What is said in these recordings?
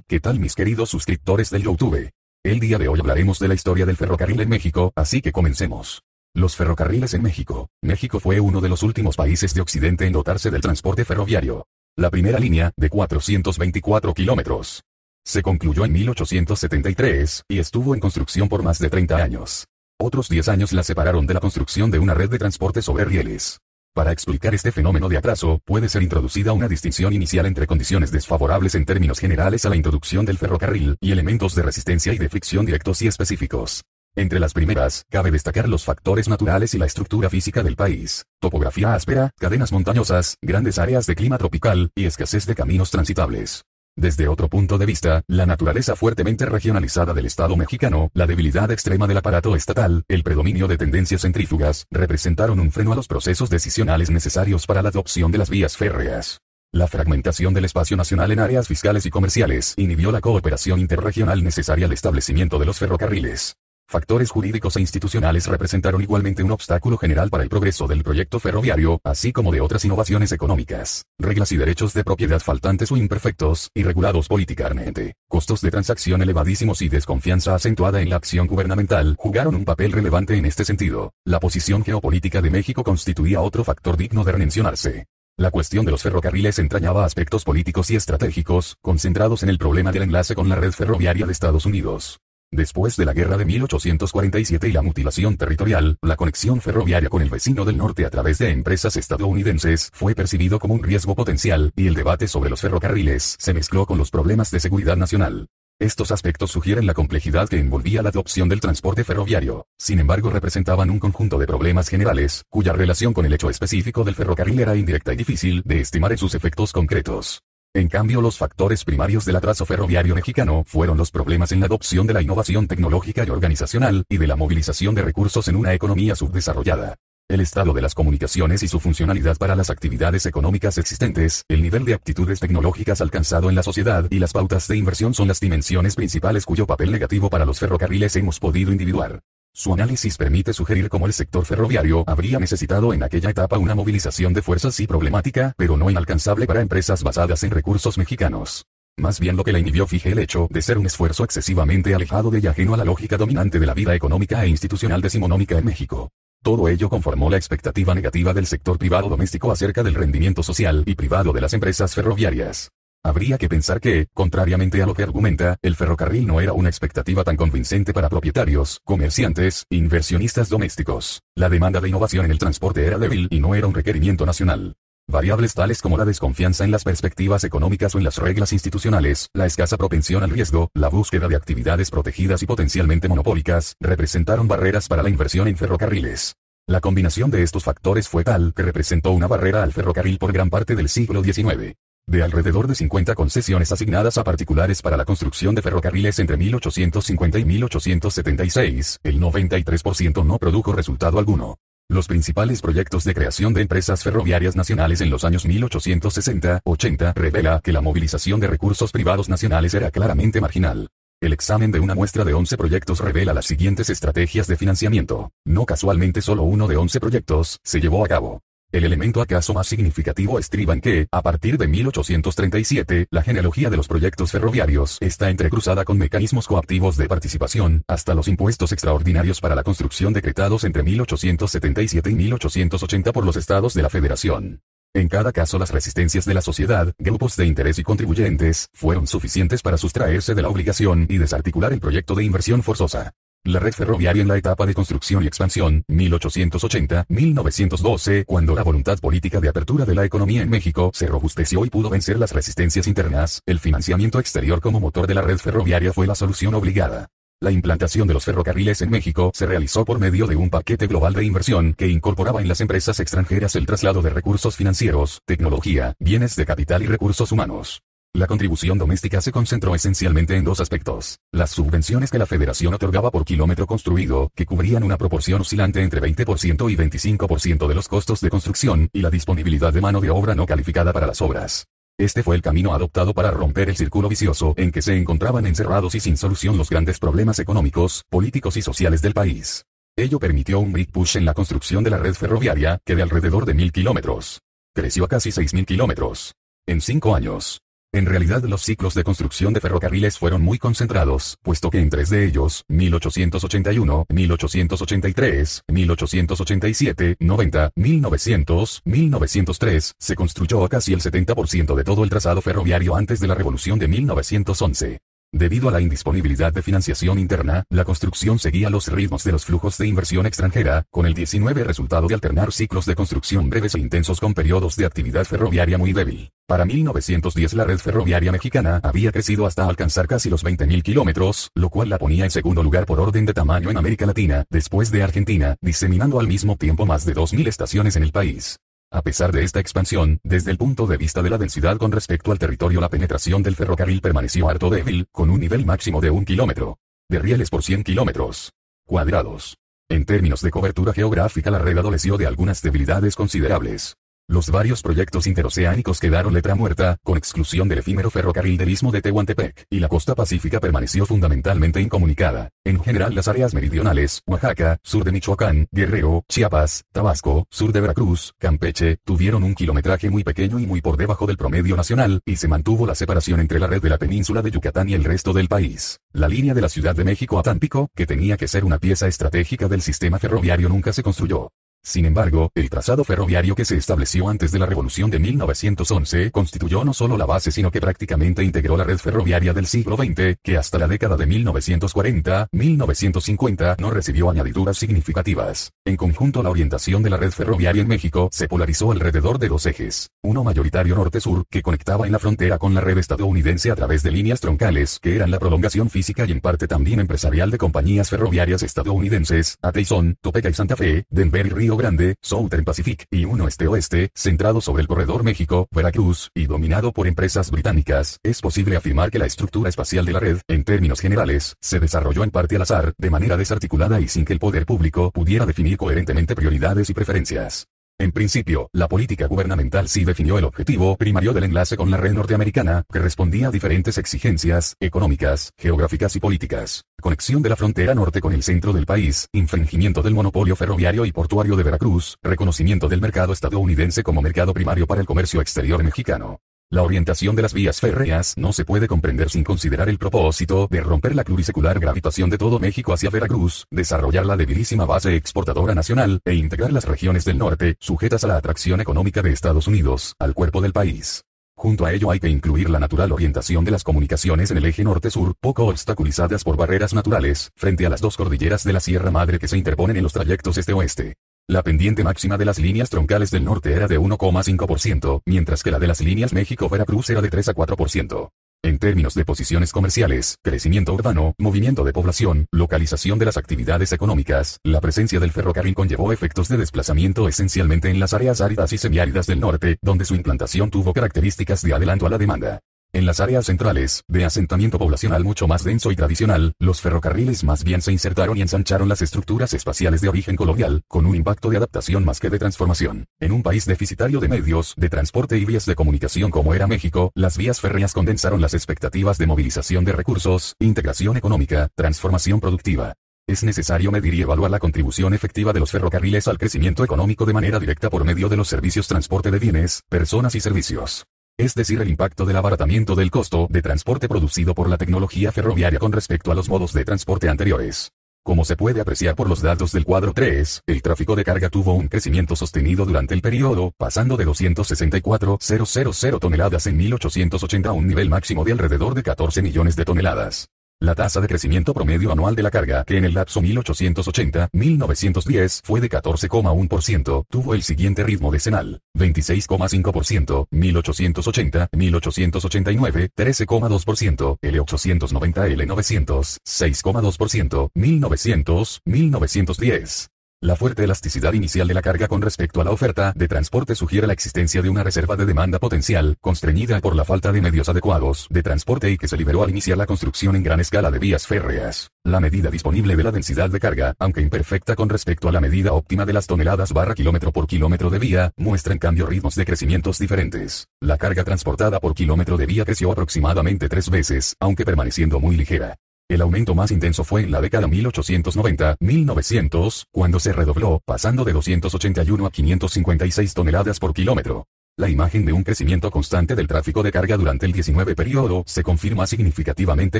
¿Qué tal mis queridos suscriptores del YouTube? El día de hoy hablaremos de la historia del ferrocarril en México, así que comencemos. Los ferrocarriles en México. México fue uno de los últimos países de Occidente en dotarse del transporte ferroviario. La primera línea, de 424 kilómetros, se concluyó en 1873, y estuvo en construcción por más de 30 años. Otros 10 años la separaron de la construcción de una red de transporte sobre rieles. Para explicar este fenómeno de atraso, puede ser introducida una distinción inicial entre condiciones desfavorables en términos generales a la introducción del ferrocarril, y elementos de resistencia y de fricción directos y específicos. Entre las primeras, cabe destacar los factores naturales y la estructura física del país: topografía áspera, cadenas montañosas, grandes áreas de clima tropical, y escasez de caminos transitables. Desde otro punto de vista, la naturaleza fuertemente regionalizada del Estado mexicano, la debilidad extrema del aparato estatal, el predominio de tendencias centrífugas, representaron un freno a los procesos decisionales necesarios para la adopción de las vías férreas. La fragmentación del espacio nacional en áreas fiscales y comerciales inhibió la cooperación interregional necesaria al establecimiento de los ferrocarriles. Factores jurídicos e institucionales representaron igualmente un obstáculo general para el progreso del proyecto ferroviario, así como de otras innovaciones económicas. Reglas y derechos de propiedad faltantes o imperfectos, y regulados políticamente. Costos de transacción elevadísimos y desconfianza acentuada en la acción gubernamental jugaron un papel relevante en este sentido. La posición geopolítica de México constituía otro factor digno de mencionarse. La cuestión de los ferrocarriles entrañaba aspectos políticos y estratégicos, concentrados en el problema del enlace con la red ferroviaria de Estados Unidos. Después de la guerra de 1847 y la mutilación territorial, la conexión ferroviaria con el vecino del norte a través de empresas estadounidenses fue percibido como un riesgo potencial, y el debate sobre los ferrocarriles se mezcló con los problemas de seguridad nacional. Estos aspectos sugieren la complejidad que envolvía la adopción del transporte ferroviario. Sin embargo, representaban un conjunto de problemas generales, cuya relación con el hecho específico del ferrocarril era indirecta y difícil de estimar en sus efectos concretos. En cambio, los factores primarios del atraso ferroviario mexicano fueron los problemas en la adopción de la innovación tecnológica y organizacional, y de la movilización de recursos en una economía subdesarrollada. El estado de las comunicaciones y su funcionalidad para las actividades económicas existentes, el nivel de aptitudes tecnológicas alcanzado en la sociedad y las pautas de inversión son las dimensiones principales cuyo papel negativo para los ferrocarriles hemos podido individuar. Su análisis permite sugerir cómo el sector ferroviario habría necesitado en aquella etapa una movilización de fuerzas sí problemática, pero no inalcanzable para empresas basadas en recursos mexicanos. Más bien lo que la inhibió fue el hecho de ser un esfuerzo excesivamente alejado de y ajeno a la lógica dominante de la vida económica e institucional decimonónica en México. Todo ello conformó la expectativa negativa del sector privado doméstico acerca del rendimiento social y privado de las empresas ferroviarias. Habría que pensar que, contrariamente a lo que argumenta, el ferrocarril no era una expectativa tan convincente para propietarios, comerciantes, inversionistas domésticos. La demanda de innovación en el transporte era débil y no era un requerimiento nacional. Variables tales como la desconfianza en las perspectivas económicas o en las reglas institucionales, la escasa propensión al riesgo, la búsqueda de actividades protegidas y potencialmente monopólicas, representaron barreras para la inversión en ferrocarriles. La combinación de estos factores fue tal que representó una barrera al ferrocarril por gran parte del siglo XIX. De alrededor de 50 concesiones asignadas a particulares para la construcción de ferrocarriles entre 1850 y 1876, el 93% no produjo resultado alguno. Los principales proyectos de creación de empresas ferroviarias nacionales en los años 1860-80 revela que la movilización de recursos privados nacionales era claramente marginal. El examen de una muestra de 11 proyectos revela las siguientes estrategias de financiamiento. No casualmente solo uno de 11 proyectos se llevó a cabo. El elemento acaso más significativo estriba en que, a partir de 1837, la genealogía de los proyectos ferroviarios está entrecruzada con mecanismos coactivos de participación, hasta los impuestos extraordinarios para la construcción decretados entre 1877 y 1880 por los estados de la Federación. En cada caso, las resistencias de la sociedad, grupos de interés y contribuyentes, fueron suficientes para sustraerse de la obligación y desarticular el proyecto de inversión forzosa. La red ferroviaria en la etapa de construcción y expansión, 1880-1912, cuando la voluntad política de apertura de la economía en México se robusteció y pudo vencer las resistencias internas, el financiamiento exterior como motor de la red ferroviaria fue la solución obligada. La implantación de los ferrocarriles en México se realizó por medio de un paquete global de inversión que incorporaba en las empresas extranjeras el traslado de recursos financieros, tecnología, bienes de capital y recursos humanos. La contribución doméstica se concentró esencialmente en dos aspectos: las subvenciones que la Federación otorgaba por kilómetro construido, que cubrían una proporción oscilante entre 20% y 25% de los costos de construcción, y la disponibilidad de mano de obra no calificada para las obras. Este fue el camino adoptado para romper el círculo vicioso en que se encontraban encerrados y sin solución los grandes problemas económicos, políticos y sociales del país. Ello permitió un big push en la construcción de la red ferroviaria, que de alrededor de 1000 kilómetros. creció a casi 6.000 kilómetros en 5 años. En realidad los ciclos de construcción de ferrocarriles fueron muy concentrados, puesto que en 3 de ellos, 1881, 1883, 1887, 90, 1900, 1903, se construyó casi el 70% de todo el trazado ferroviario antes de la Revolución de 1911. Debido a la indisponibilidad de financiación interna, la construcción seguía los ritmos de los flujos de inversión extranjera, con el 19 resultado de alternar ciclos de construcción breves e intensos con periodos de actividad ferroviaria muy débil. Para 1910 la red ferroviaria mexicana había crecido hasta alcanzar casi los 20.000 kilómetros, lo cual la ponía en segundo lugar por orden de tamaño en América Latina, después de Argentina, diseminando al mismo tiempo más de 2.000 estaciones en el país. A pesar de esta expansión, desde el punto de vista de la densidad con respecto al territorio, la penetración del ferrocarril permaneció harto débil, con un nivel máximo de 1 kilómetro de rieles por 100 kilómetros cuadrados. En términos de cobertura geográfica, la red adoleció de algunas debilidades considerables. Los varios proyectos interoceánicos quedaron letra muerta, con exclusión del efímero ferrocarril del Istmo de Tehuantepec, y la costa pacífica permaneció fundamentalmente incomunicada. En general, las áreas meridionales, Oaxaca, sur de Michoacán, Guerrero, Chiapas, Tabasco, sur de Veracruz, Campeche, tuvieron un kilometraje muy pequeño y muy por debajo del promedio nacional, y se mantuvo la separación entre la red de la península de Yucatán y el resto del país. La línea de la Ciudad de México a Tampico, que tenía que ser una pieza estratégica del sistema ferroviario, nunca se construyó. Sin embargo, el trazado ferroviario que se estableció antes de la Revolución de 1911 constituyó no solo la base sino que prácticamente integró la red ferroviaria del siglo XX, que hasta la década de 1940-1950 no recibió añadiduras significativas. En conjunto, la orientación de la red ferroviaria en México se polarizó alrededor de 2 ejes. Uno mayoritario norte-sur, que conectaba en la frontera con la red estadounidense a través de líneas troncales, que eran la prolongación física y en parte también empresarial de compañías ferroviarias estadounidenses, Ateison, Topeka y Santa Fe, Denver y Río Grande, Southern Pacific, y uno este-oeste, centrado sobre el corredor México-Veracruz, y dominado por empresas británicas. Es posible afirmar que la estructura espacial de la red, en términos generales, se desarrolló en parte al azar, de manera desarticulada y sin que el poder público pudiera definir coherentemente prioridades y preferencias. En principio, la política gubernamental sí definió el objetivo primario del enlace con la red norteamericana, que respondía a diferentes exigencias económicas, geográficas y políticas: conexión de la frontera norte con el centro del país, infringimiento del monopolio ferroviario y portuario de Veracruz, reconocimiento del mercado estadounidense como mercado primario para el comercio exterior mexicano. La orientación de las vías férreas no se puede comprender sin considerar el propósito de romper la plurisecular gravitación de todo México hacia Veracruz, desarrollar la debilísima base exportadora nacional, e integrar las regiones del norte, sujetas a la atracción económica de Estados Unidos, al cuerpo del país. Junto a ello hay que incluir la natural orientación de las comunicaciones en el eje norte-sur, poco obstaculizadas por barreras naturales, frente a las 2 cordilleras de la Sierra Madre que se interponen en los trayectos este-oeste. La pendiente máxima de las líneas troncales del norte era de 1,5%, mientras que la de las líneas México-Veracruz era de 3 a 4%. En términos de posiciones comerciales, crecimiento urbano, movimiento de población, localización de las actividades económicas, la presencia del ferrocarril conllevó efectos de desplazamiento esencialmente en las áreas áridas y semiáridas del norte, donde su implantación tuvo características de adelanto a la demanda. En las áreas centrales, de asentamiento poblacional mucho más denso y tradicional, los ferrocarriles más bien se insertaron y ensancharon las estructuras espaciales de origen colonial, con un impacto de adaptación más que de transformación. En un país deficitario de medios de transporte y vías de comunicación como era México, las vías férreas condensaron las expectativas de movilización de recursos, integración económica, transformación productiva. Es necesario medir y evaluar la contribución efectiva de los ferrocarriles al crecimiento económico de manera directa por medio de los servicios transporte de bienes, personas y servicios. Es decir, el impacto del abaratamiento del costo de transporte producido por la tecnología ferroviaria con respecto a los modos de transporte anteriores. Como se puede apreciar por los datos del cuadro 3, el tráfico de carga tuvo un crecimiento sostenido durante el periodo, pasando de 264.000 toneladas en 1880 a un nivel máximo de alrededor de 14 millones de toneladas. La tasa de crecimiento promedio anual de la carga, que en el lapso 1880-1910 fue de 14,1%, tuvo el siguiente ritmo decenal: 26,5%, 1880-1889, 13,2%, L890-L900, 6,2%, 1900-1910. La fuerte elasticidad inicial de la carga con respecto a la oferta de transporte sugiere la existencia de una reserva de demanda potencial, constreñida por la falta de medios adecuados de transporte y que se liberó al iniciar la construcción en gran escala de vías férreas. La medida disponible de la densidad de carga, aunque imperfecta con respecto a la medida óptima de las toneladas barra kilómetro por kilómetro de vía, muestra en cambio ritmos de crecimientos diferentes. La carga transportada por kilómetro de vía creció aproximadamente 3 veces, aunque permaneciendo muy ligera. El aumento más intenso fue en la década 1890-1900, cuando se redobló, pasando de 281 a 556 toneladas por kilómetro. La imagen de un crecimiento constante del tráfico de carga durante el 19 periodo se confirma significativamente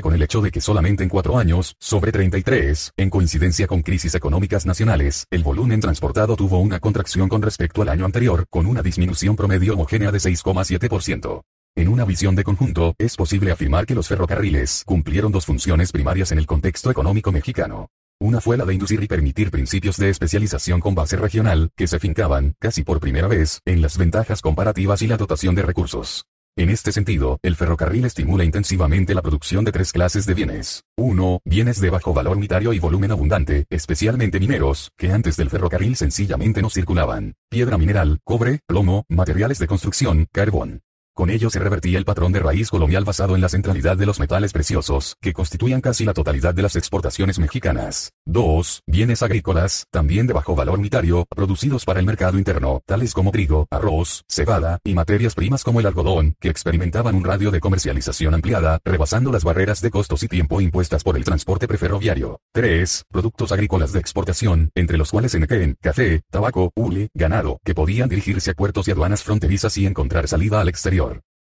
con el hecho de que solamente en 4 años, sobre 33, en coincidencia con crisis económicas nacionales, el volumen transportado tuvo una contracción con respecto al año anterior, con una disminución promedio homogénea de 6,7%. En una visión de conjunto, es posible afirmar que los ferrocarriles cumplieron dos funciones primarias en el contexto económico mexicano. Una fue la de inducir y permitir principios de especialización con base regional, que se fincaban, casi por primera vez, en las ventajas comparativas y la dotación de recursos. En este sentido, el ferrocarril estimula intensivamente la producción de 3 clases de bienes. 1. Bienes de bajo valor unitario y volumen abundante, especialmente mineros, que antes del ferrocarril sencillamente no circulaban. Piedra mineral, cobre, plomo, materiales de construcción, carbón. Con ello se revertía el patrón de raíz colonial basado en la centralidad de los metales preciosos, que constituían casi la totalidad de las exportaciones mexicanas. 2. Bienes agrícolas, también de bajo valor unitario, producidos para el mercado interno, tales como trigo, arroz, cebada, y materias primas como el algodón, que experimentaban un radio de comercialización ampliada, rebasando las barreras de costos y tiempo impuestas por el transporte preferroviario. 3. Productos agrícolas de exportación, entre los cuales enequén, café, tabaco, hule, ganado, que podían dirigirse a puertos y aduanas fronterizas y encontrar salida al exterior.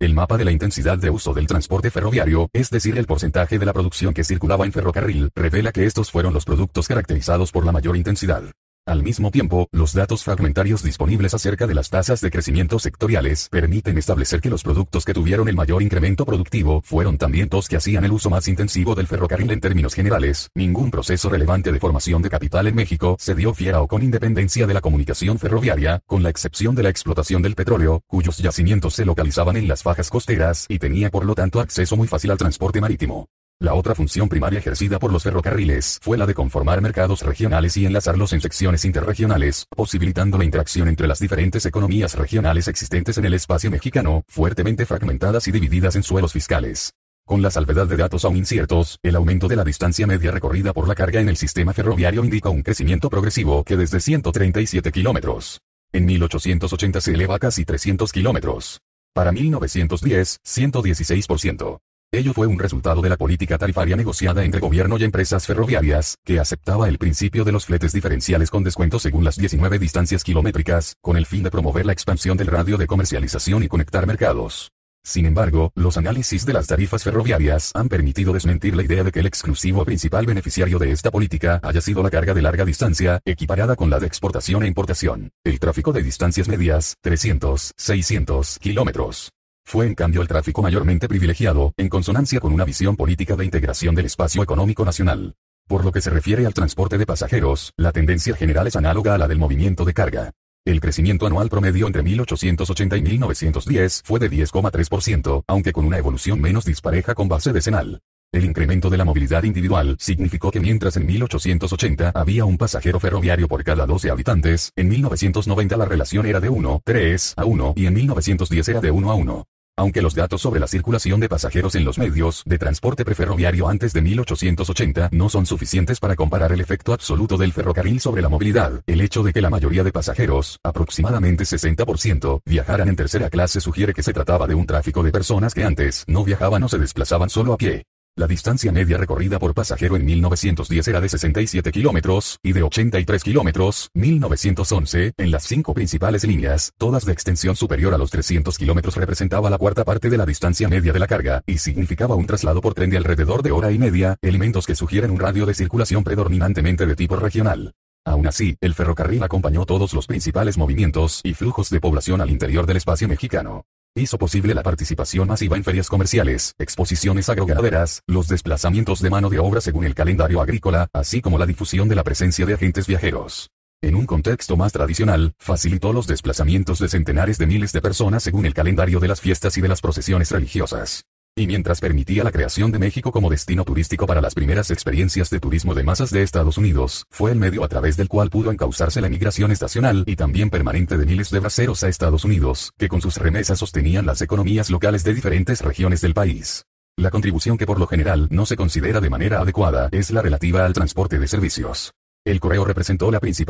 El mapa de la intensidad de uso del transporte ferroviario, es decir el porcentaje de la producción que circulaba en ferrocarril, revela que estos fueron los productos caracterizados por la mayor intensidad. Al mismo tiempo, los datos fragmentarios disponibles acerca de las tasas de crecimiento sectoriales permiten establecer que los productos que tuvieron el mayor incremento productivo fueron también los que hacían el uso más intensivo del ferrocarril en términos generales. Ningún proceso relevante de formación de capital en México se dio fiera o con independencia de la comunicación ferroviaria, con la excepción de la explotación del petróleo, cuyos yacimientos se localizaban en las fajas costeras y tenía por lo tanto acceso muy fácil al transporte marítimo. La otra función primaria ejercida por los ferrocarriles fue la de conformar mercados regionales y enlazarlos en secciones interregionales, posibilitando la interacción entre las diferentes economías regionales existentes en el espacio mexicano, fuertemente fragmentadas y divididas en suelos fiscales. Con la salvedad de datos aún inciertos, el aumento de la distancia media recorrida por la carga en el sistema ferroviario indica un crecimiento progresivo que desde 137 kilómetros. En 1880 se eleva a casi 300 kilómetros. Para 1910, 116%. Ello fue un resultado de la política tarifaria negociada entre gobierno y empresas ferroviarias, que aceptaba el principio de los fletes diferenciales con descuento según las 19 distancias kilométricas, con el fin de promover la expansión del radio de comercialización y conectar mercados. Sin embargo, los análisis de las tarifas ferroviarias han permitido desmentir la idea de que el exclusivo principal beneficiario de esta política haya sido la carga de larga distancia, equiparada con la de exportación e importación. El tráfico de distancias medias, 300, 600 kilómetros. Fue en cambio el tráfico mayormente privilegiado, en consonancia con una visión política de integración del espacio económico nacional. Por lo que se refiere al transporte de pasajeros, la tendencia general es análoga a la del movimiento de carga. El crecimiento anual promedio entre 1880 y 1910 fue de 10,3%, aunque con una evolución menos dispareja con base decenal. El incremento de la movilidad individual significó que mientras en 1880 había un pasajero ferroviario por cada 12 habitantes, en 1990 la relación era de 1,3 a 1 y en 1910 era de 1 a 1. Aunque los datos sobre la circulación de pasajeros en los medios de transporte preferroviario antes de 1880 no son suficientes para comparar el efecto absoluto del ferrocarril sobre la movilidad, el hecho de que la mayoría de pasajeros, aproximadamente 60%, viajaran en tercera clase sugiere que se trataba de un tráfico de personas que antes no viajaban o se desplazaban solo a pie. La distancia media recorrida por pasajero en 1910 era de 67 kilómetros, y de 83 kilómetros, 1911, en las 5 principales líneas, todas de extensión superior a los 300 kilómetros representaba la cuarta parte de la distancia media de la carga, y significaba un traslado por tren de alrededor de hora y media, elementos que sugieren un radio de circulación predominantemente de tipo regional. Aún así, el ferrocarril acompañó todos los principales movimientos y flujos de población al interior del espacio mexicano. Hizo posible la participación masiva en ferias comerciales, exposiciones agroganaderas, los desplazamientos de mano de obra según el calendario agrícola, así como la difusión de la presencia de agentes viajeros. En un contexto más tradicional, facilitó los desplazamientos de centenares de miles de personas según el calendario de las fiestas y de las procesiones religiosas. Y mientras permitía la creación de México como destino turístico para las primeras experiencias de turismo de masas de Estados Unidos, fue el medio a través del cual pudo encauzarse la emigración estacional y también permanente de miles de braceros a Estados Unidos, que con sus remesas sostenían las economías locales de diferentes regiones del país. La contribución que por lo general no se considera de manera adecuada es la relativa al transporte de servicios. El correo representó la principal